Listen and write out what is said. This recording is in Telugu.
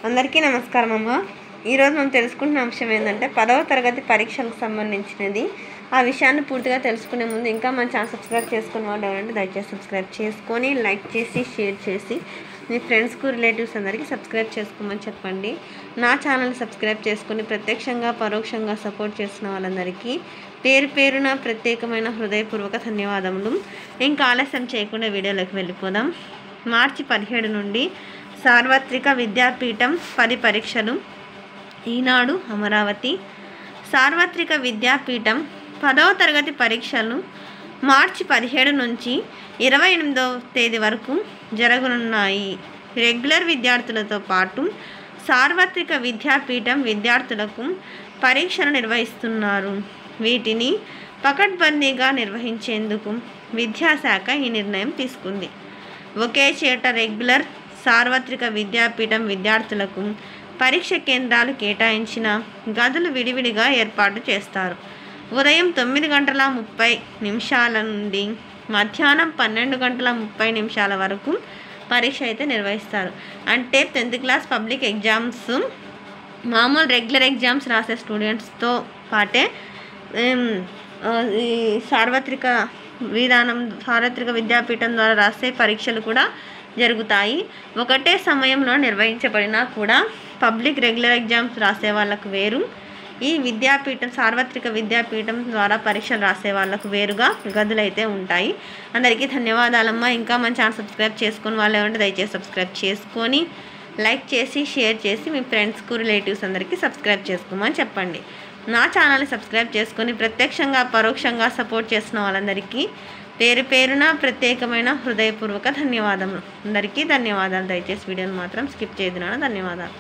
అందరికీ నమస్కారం అమ్మ. ఈరోజు మనం తెలుసుకుంటున్న అంశం ఏంటంటే 10వ తరగతి పరీక్షలకు సంబంధించినది. ఆ విషయాన్ని పూర్తిగా తెలుసుకునే ముందు ఇంకా మన ఛానల్ సబ్స్క్రైబ్ చేసుకున్న వాళ్ళు ఎవరంటే దయచేసి సబ్స్క్రైబ్ చేసుకొని లైక్ చేసి షేర్ చేసి మీ ఫ్రెండ్స్కు రిలేటివ్స్ అందరికీ సబ్స్క్రైబ్ చేసుకోమని చెప్పండి. నా ఛానల్ సబ్స్క్రైబ్ చేసుకుని ప్రత్యక్షంగా పరోక్షంగా సపోర్ట్ చేసిన వాళ్ళందరికీ పేరు పేరున ప్రత్యేకమైన హృదయపూర్వక ధన్యవాదములు. ఇంకా ఆలస్యం చేయకుండా వీడియోలోకి వెళ్ళిపోదాం. మార్చి 17 నుండి సార్వత్రిక విద్యాపీఠం 10 పరీక్షలు. ఈనాడు అమరావతి. సార్వత్రిక విద్యాపీఠం 10వ తరగతి పరీక్షలు మార్చి 17 నుంచి 28వ తేదీ వరకు జరగనున్నాయి. రెగ్యులర్ విద్యార్థులతో పాటు సార్వత్రిక విద్యాపీఠం విద్యార్థులకు పరీక్షలు నిర్వహిస్తున్నారు. వీటిని పకడ్బందీగా నిర్వహించేందుకు విద్యాశాఖ ఈ నిర్ణయం తీసుకుంది. ఒకే చేట రెగ్యులర్ సార్వత్రిక విద్యాపీఠం విద్యార్థులకు పరీక్ష కేంద్రాలు కేటాయించిన గదులు విడివిడిగా ఏర్పాటు చేస్తారు. ఉదయం 9:30 నుండి మధ్యాహ్నం 12:30 వరకు పరీక్ష అయితే నిర్వహిస్తారు. అంటే 10th క్లాస్ పబ్లిక్ ఎగ్జామ్స్ మామూలు రెగ్యులర్ ఎగ్జామ్స్ రాసే స్టూడెంట్స్తో పాటే ఈ సార్వత్రిక విద్యాపీఠం ద్వారా రాసే పరీక్షలు కూడా జరుగుతాయి. ఒకటే సమయంలో నిర్వహించబడినా కూడా పబ్లిక్ రెగ్యులర్ ఎగ్జామ్స్ రాసే వాళ్ళకు వేరు, ఈ సార్వత్రిక విద్యాపీఠం ద్వారా పరీక్షలు రాసే వాళ్ళకు వేరుగా గదులు అయితే ఉంటాయి. అందరికీ ధన్యవాదాలమ్మా. ఇంకా మన ఛానల్ సబ్స్క్రైబ్ చేసుకుని వాళ్ళు ఏమంటే దయచేసి సబ్స్క్రైబ్ చేసుకొని లైక్ చేసి షేర్ చేసి మీ ఫ్రెండ్స్కు రిలేటివ్స్ అందరికీ సబ్స్క్రైబ్ చేసుకోమని చెప్పండి. నా ఛానల్ని సబ్స్క్రైబ్ చేసుకొని ప్రత్యక్షంగా పరోక్షంగా సపోర్ట్ చేసిన వాళ్ళందరికీ పేరు పేరున ప్రత్యేకమైన హృదయపూర్వక ధన్యవాదములు. అందరికీ ధన్యవాదాలు. దయచేసి వీడియోని మాత్రం స్కిప్ చేయదునా. ధన్యవాదాలు.